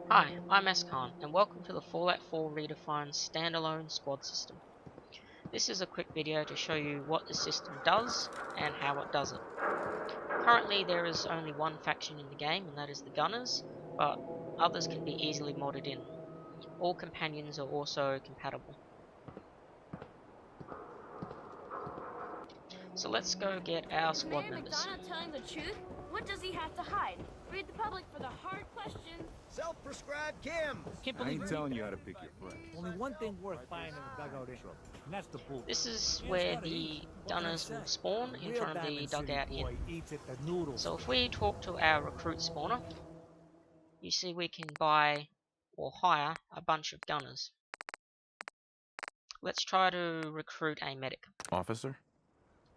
Hi, I'm Khan, and welcome to the Fallout 4 Redefined Standalone Squad System. This is a quick video to show you what the system does and how it does it. Currently there is only one faction in the game, and that is the Gunners, but others can be easily modded in. All companions are also compatible. So let's go get our squad members. McDonough telling the truth? What does he have to hide? Read the public for the hard questions. Self-prescribed Kim. I ain't telling you how to pick your friends. Only one thing worth buying in the dugout is trouble, and that's the bull. This is where the Gunners will spawn in front of the dugout inn. So if we talk to our recruit spawner, you see we can buy or hire a bunch of Gunners. Let's try to recruit a medic. Officer?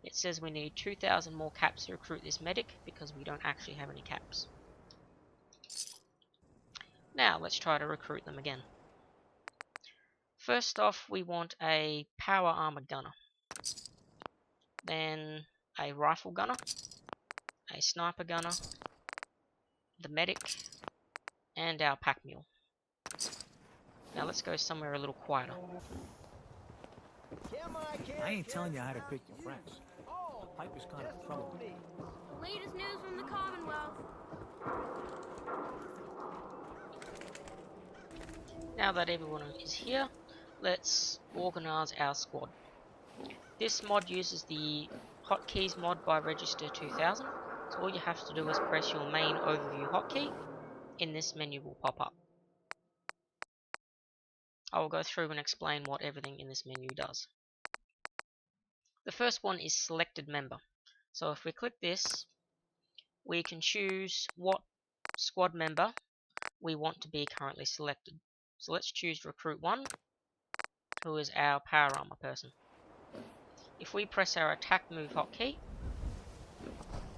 It says we need 2,000 more caps to recruit this medic because we don't actually have any caps. Now let's try to recruit them again. First off, we want a power armored gunner, then a rifle gunner, a sniper gunner, the medic, and our pack mule. Now let's go somewhere a little quieter. I ain't telling you how to pick your friends. The pipe is kind of trouble. Latest news from the Commonwealth. Now that everyone is here, let's organize our squad. This mod uses the hotkeys mod by register 2000. So all you have to do is press your main overview hotkey, and this menu will pop up. I will go through and explain what everything in this menu does. The first one is selected member. So if we click this, we can choose what squad member we want to be currently selected. So let's choose recruit 1, who is our power armor person. If we press our attack move hotkey,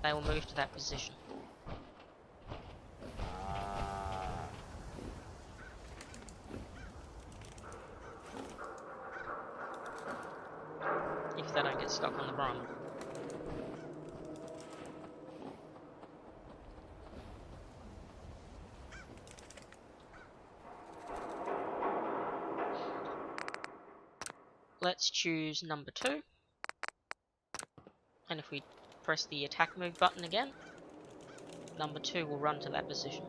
they will move to that position. If they don't get stuck on the brine. Let's choose number 2, and if we press the attack move button again, number 2 will run to that position.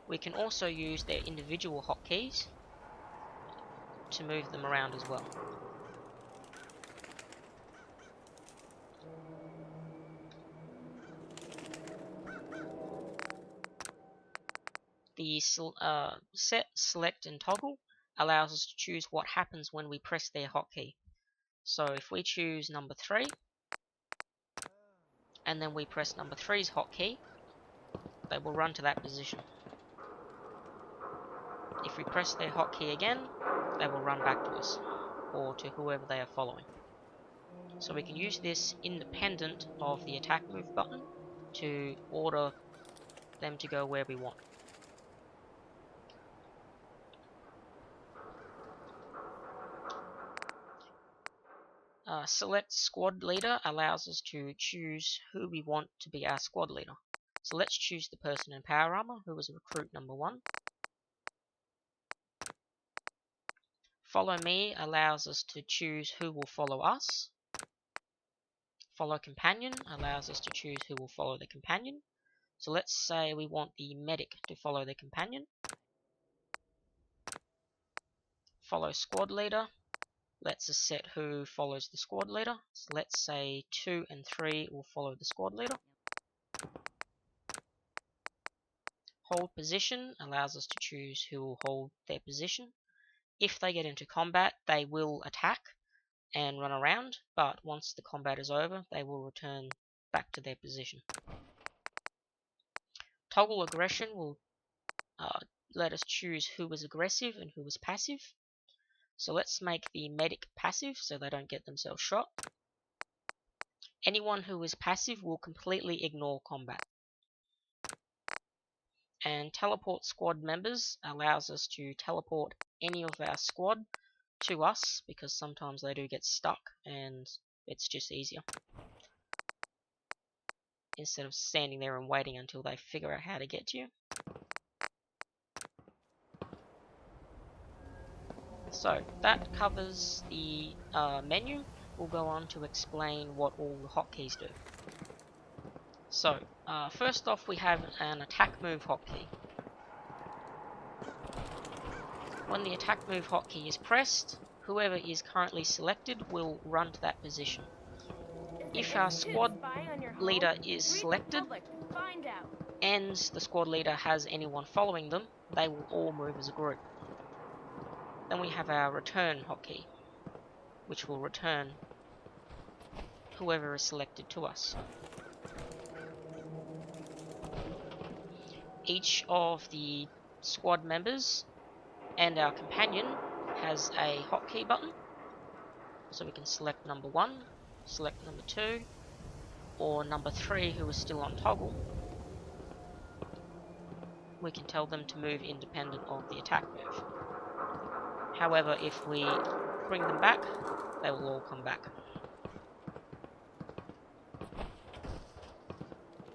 We can also use their individual hotkeys to move them around as well. The set, select, and toggle allows us to choose what happens when we press their hotkey. So if we choose number 3, and then we press number 3's hotkey, they will run to that position. If we press their hotkey again, they will run back to us, or to whoever they are following. So we can use this independent of the attack move button to order them to go where we want. Select squad leader allows us to choose who we want to be our squad leader. So let's choose the person in power armor who was recruit number 1. Follow me allows us to choose who will follow us. Follow companion allows us to choose who will follow the companion. So let's say we want the medic to follow the companion. Follow squad leader lets us set who follows the squad leader. So let's say 2 and 3 will follow the squad leader. Hold position allows us to choose who will hold their position. If they get into combat, they will attack and run around, but once the combat is over, they will return back to their position. Toggle aggression will let us choose who is aggressive and who is passive. So let's make the medic passive so they don't get themselves shot. Anyone who is passive will completely ignore combat. And teleport squad members allows us to teleport any of our squad to us, because sometimes they do get stuck and it's just easier. instead of standing there and waiting until they figure out how to get to you. So that covers the menu. We'll go on to explain what all the hotkeys do. So first off, we have an attack move hotkey. When the attack move hotkey is pressed, whoever is currently selected will run to that position. If our squad leader is selected and the squad leader has anyone following them, they will all move as a group. Then we have our return hotkey, which will return whoever is selected to us. Each of the squad members and our companion has a hotkey button, so we can select number 1, select number 2, or number 3 who is still on toggle. We can tell them to move independent of the attack move. However, if we bring them back, they will all come back.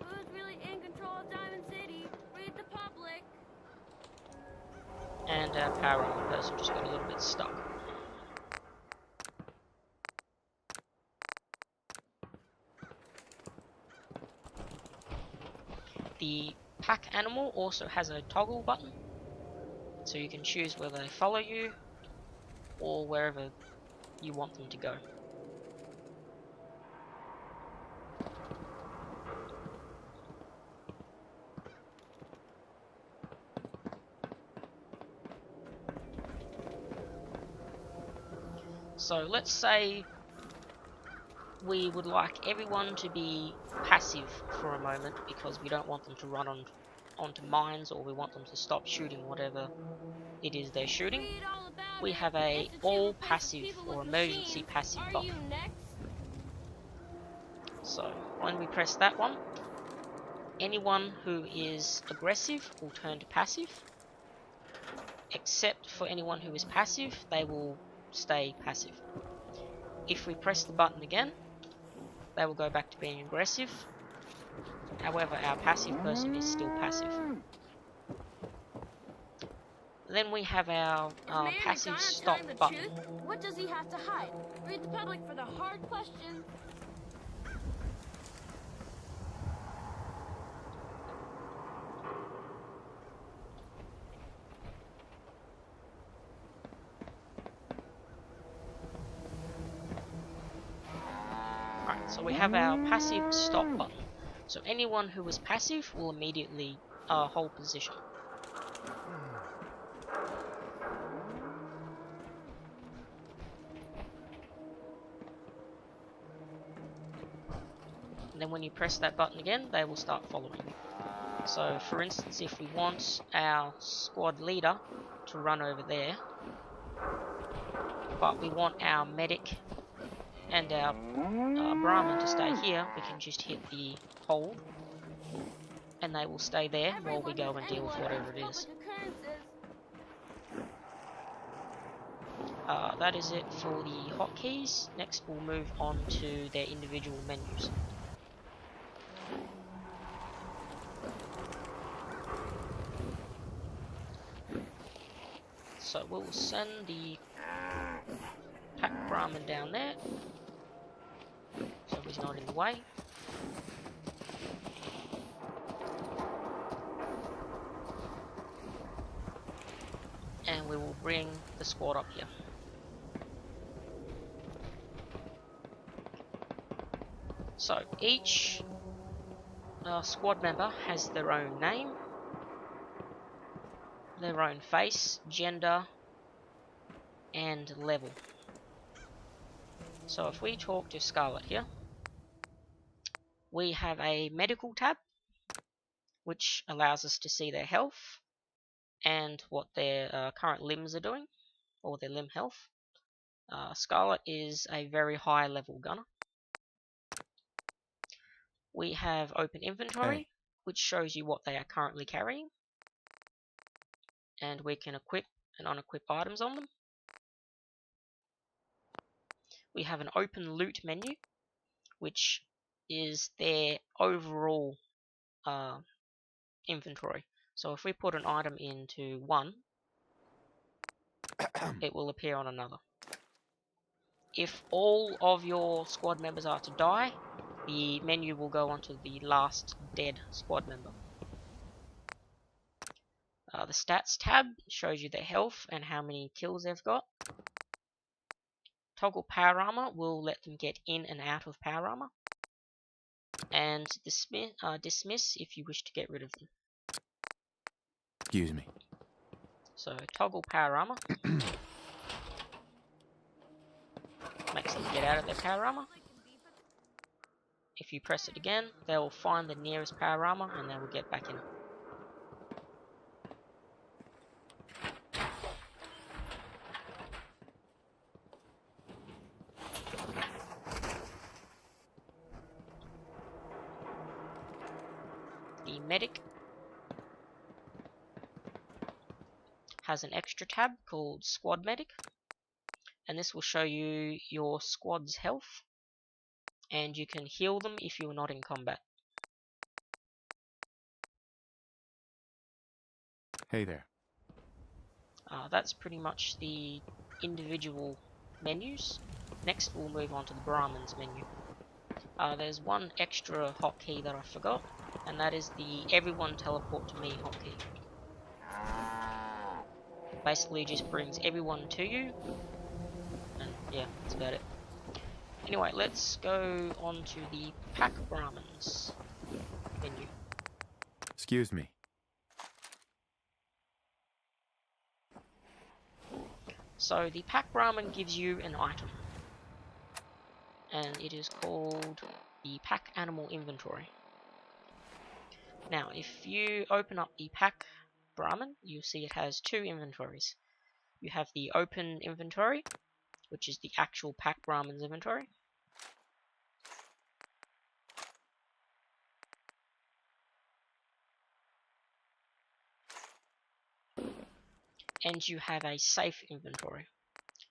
Who's really in control of Diamond City? Read the public. And our power armor person just got a little bit stuck. The pack animal also has a toggle button, so you can choose whether they follow you or wherever you want them to go. So let's say we would like everyone to be passive for a moment because we don't want them to run onto mines, or we want them to stop shooting whatever it is they're shooting. Read all about We it. have a Institute all replaces passive people or with emergency machines. passive Are button. you next? So when we press that one, anyone who is aggressive will turn to passive, except for anyone who is passive, they will stay passive. If we press the button again, they will go back to being aggressive. However, our passive person is still passive. Then we have our passive stop button. What does he have to hide? Read the public for the hard questions. Right, so we have our passive stop button. So anyone who is passive will immediately hold position. And then when you press that button again, they will start following. So for instance, if we want our squad leader to run over there, but we want our medic and our Brahmin to stay here, we can just hit the hold and they will stay there while we go and deal with whatever it is. That is it for the hotkeys. Next we'll move on to their individual menus. So we'll send the pack Brahmin down there, so he's not in the way. And we will bring the squad up here. So each squad member has their own name, their own face, gender, and level. So if we talk to Scarlet here, we have a medical tab, which allows us to see their health and what their current limbs are doing, or their limb health. Scarlet is a very high level gunner. We have open inventory, which shows you what they are currently carrying, and we can equip and unequip items on them. We have an open loot menu, which is their overall inventory. So if we put an item into one, it will appear on another. If all of your squad members are to die, the menu will go onto the last dead squad member. The stats tab shows you their health and how many kills they've got. Toggle power armor will let them get in and out of power armor. And dismiss if you wish to get rid of them. Excuse me. So toggle power armor makes them get out of their power armor. If you press it again, they will find the nearest power armor and they will get back in. The medic has an extra tab called Squad Medic, and this will show you your squad's health, and you can heal them if you're not in combat. Hey there. That's pretty much the individual menus. Next we'll move on to the Brahmins menu. There's one extra hotkey that I forgot, and that is the Everyone Teleport to Me hotkey. Basically just brings everyone to you, and yeah, that's about it. Anyway, let's go on to the Pack Brahmins menu. Excuse me. So the Pack Brahmin gives you an item, and it is called the Pack Animal Inventory. Now, if you open up the Pack Brahmin, you'll see it has two inventories. You have the open inventory, which is the actual Pack Brahmin's inventory. And you have a safe inventory,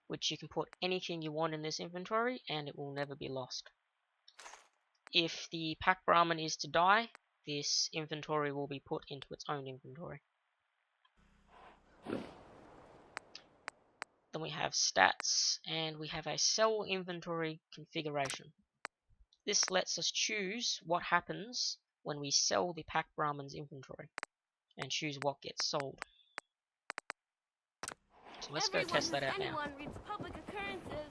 which you can put anything you want in this inventory and it will never be lost. If the Pack Brahmin is to die, this inventory will be put into its own inventory. Then we have stats, and we have a sell inventory configuration. This lets us choose what happens when we sell the Pack Brahmin's inventory, and choose what gets sold. So let's go test that out now. Anyone reads public occurrences.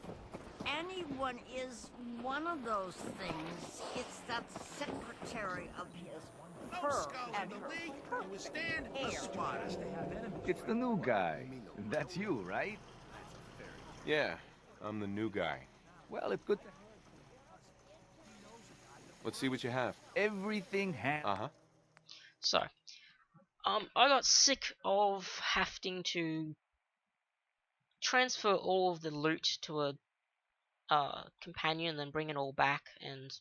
Anyone is one of those things. It's that secretary of his. Her and her. It's the new guy. That's you, right? Yeah, I'm the new guy. Well, it's good. Let's see what you have. Everything Uh-huh. So, I got sick of having to transfer all of the loot to a companion and then bring it all back, and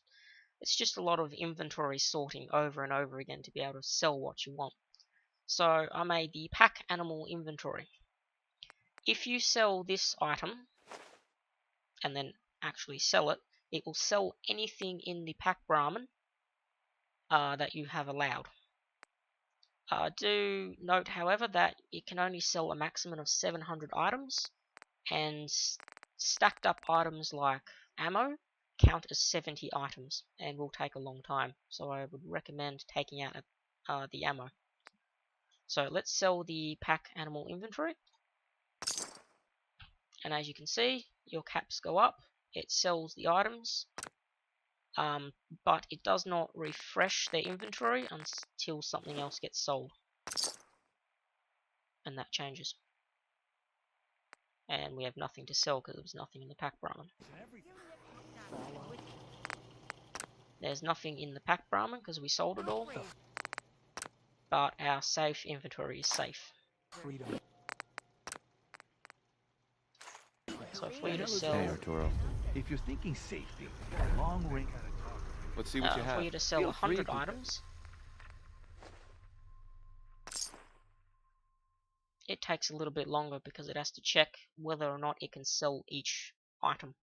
it's just a lot of inventory sorting over and over again to be able to sell what you want. So I made the Pack Animal Inventory. If you sell this item and then actually sell it, it will sell anything in the Pack Brahmin that you have allowed. Do note, however, that it can only sell a maximum of 700 items, and stacked up items like ammo count as 70 items and will take a long time, so I would recommend taking out the ammo. So let's sell the Pack Animal Inventory, and as you can see, your caps go up, it sells the items, but it does not refresh the inventory until something else gets sold, and that changes. And we have nothing to sell because there was nothing in the Pack Brahmin. There's nothing in the Pack Brahmin because we sold it all, but our safe inventory is safe. Freedom. So if we were to sell, Hey, Arturo. If you're thinking safety, long range. Let's see what you if have. we were to sell Feel free 100 to- items, it takes a little bit longer because it has to check whether or not it can sell each item.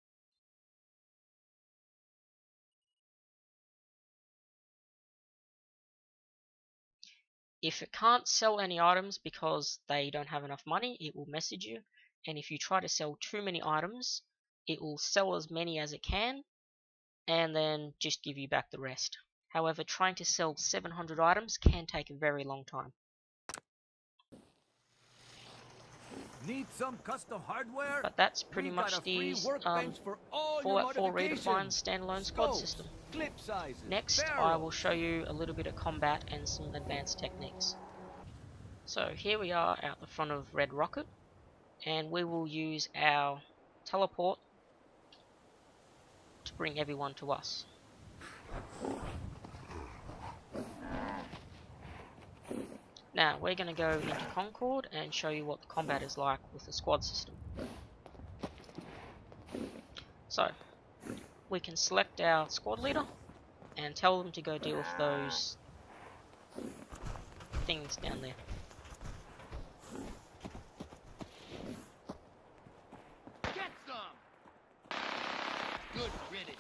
If it can't sell any items because they don't have enough money, it will message you. And if you try to sell too many items, it will sell as many as it can and then just give you back the rest. However, trying to sell 700 items can take a very long time. Need some custom hardware? But that's pretty We got much a free the workbench for all your Fallout 4 Redefined modifications. standalone squad system. clip sizes, Next, I will show you a little bit of combat and some advanced techniques. So here we are out the front of Red Rocket, and we will use our teleport to bring everyone to us. Now we're going to go into Concord and show you what the combat is like with the squad system. So we can select our squad leader and tell them to go deal with those things down there. Get some! Good riddance.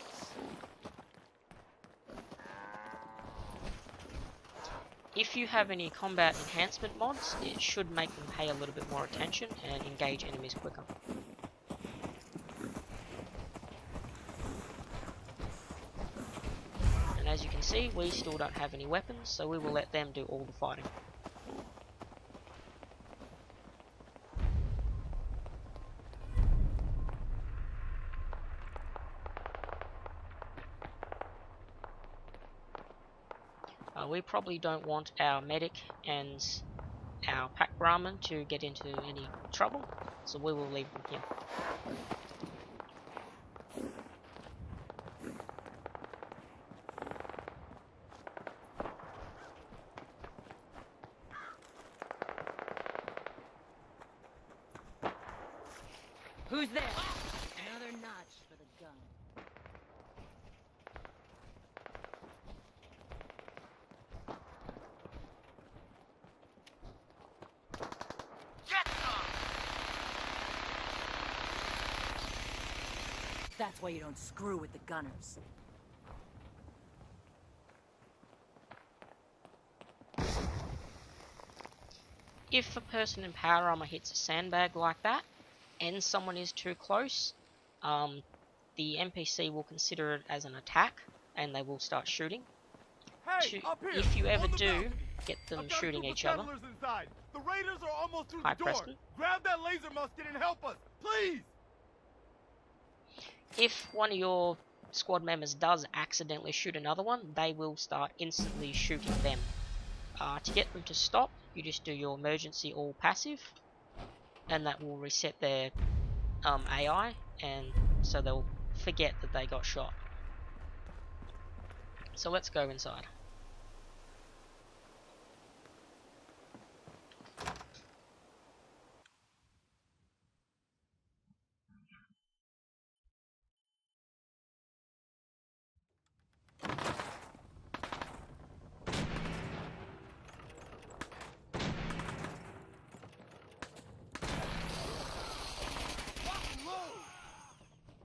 If you have any combat enhancement mods, it should make them pay a little bit more attention and engage enemies quicker. And as you can see, we still don't have any weapons, so we will let them do all the fighting. We probably don't want our medic and our pack Brahmin to get into any trouble, so we will leave them here. Who's there? Another notch for the gun. Get some! That's why you don't screw with the gunners. If a person in power armor hits a sandbag like that, and someone is too close, the NPC will consider it as an attack, and they will start shooting. Hey, up here! If you ever on the do balcony. get them I've got a shooting group of each other, settlers inside. The raiders are almost through Hi, the door. Preston. Grab that laser musket and help us, please! if one of your squad members does accidentally shoot another one, they will start instantly shooting them. To get them to stop, you just do your emergency all passive, and that will reset their AI, and so they'll forget that they got shot. So let's go inside.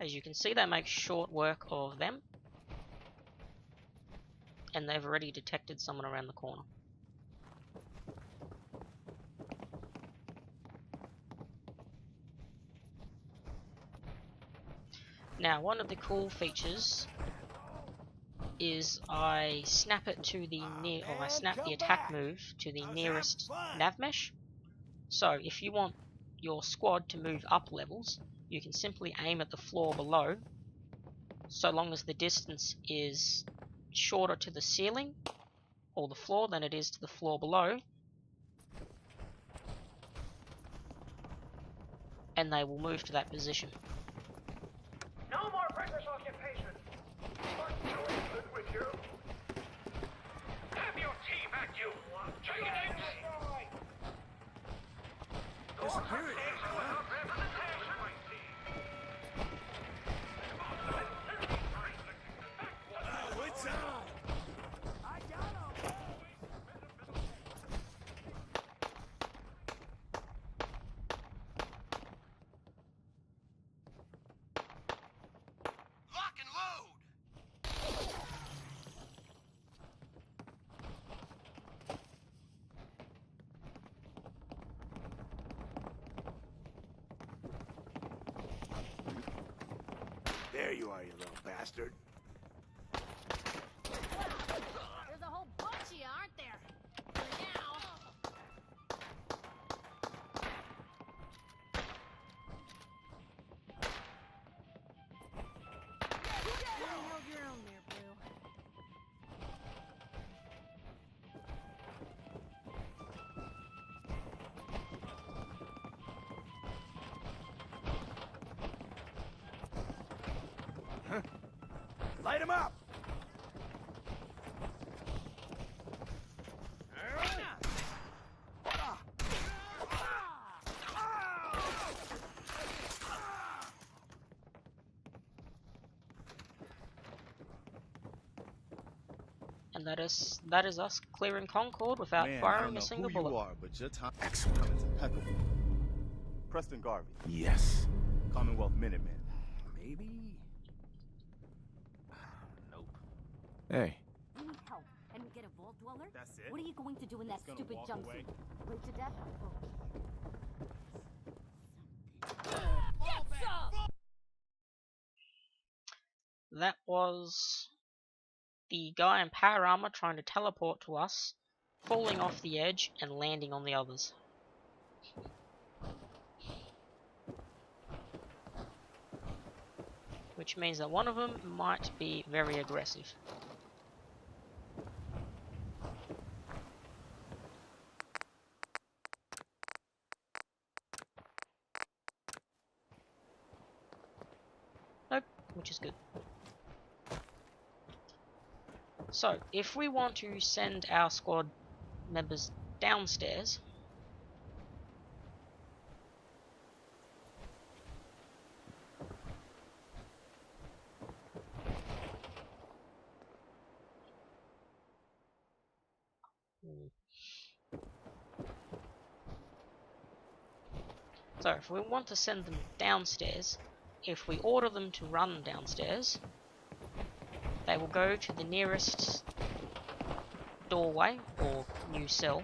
As you can see, they make short work of them, and they've already detected someone around the corner. Now, one of the cool features is I snap it to the I snap the attack move to the nearest nav mesh. So if you want your squad to move up levels, you can simply aim at the floor below, so long as the distance is shorter to the ceiling or the floor than it is to the floor below, and they will move to that position. No more breakfast occupation! Good with you. Have your tea back, you! Take it in! Disappearing. What's on? I got him. Lock and load! you are, you little bastard. There's a whole bunch of you, aren't there? For now. You held your own there, Blue. Light him up! And that is us clearing Concord without Man, I firing don't know a single who you bullet. are, but your time Excellent. is impeccable. Preston Garvey, Yes. Commonwealth Minuteman. Maybe? Nope. Hey. We need help, and we get a vault dweller? That's it? What are you going to do in that Just gonna stupid walk jumpsuit? away? Bleed to death? That was the guy in power armor trying to teleport to us, falling off the edge and landing on the others. Which means that one of them might be very aggressive. Nope, which is good. So, if we want to send our squad members downstairs, so if we want to send them downstairs, if we order them to run downstairs, they will go to the nearest doorway or new cell.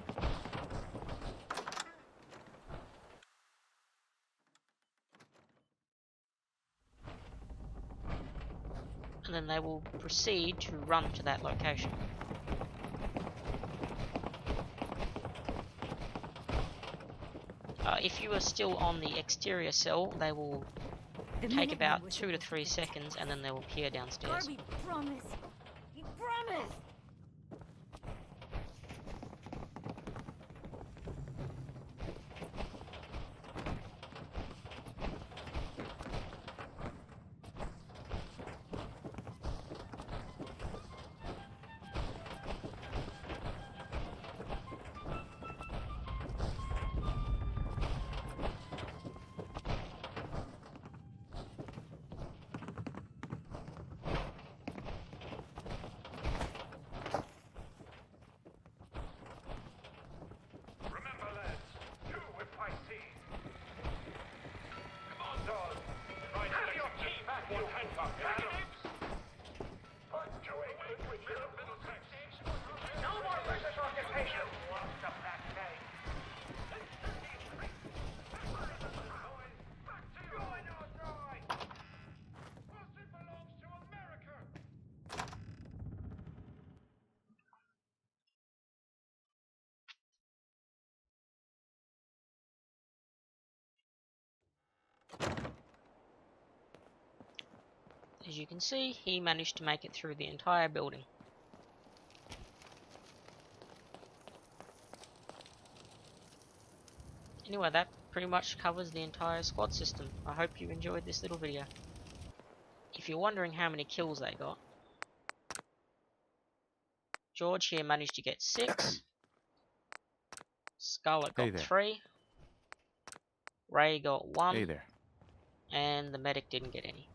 And then they will proceed to run to that location. If you are still on the exterior cell, they will take about 2 to 3 seconds and then they will appear downstairs. Garvey, promise. You promise. Remember, lads, do with my seed. Come on, dog. Have your key back, you handcuff. Put to a good with your middle text. No more British occupation. What's the back name? Back to you. Join or die. Boston belongs to America. As you can see, he managed to make it through the entire building. Anyway, that pretty much covers the entire squad system. I hope you enjoyed this little video. If you're wondering how many kills they got, George here managed to get 6, Scarlet Hey got there. 3, Ray got 1, Hey there. and the medic didn't get any.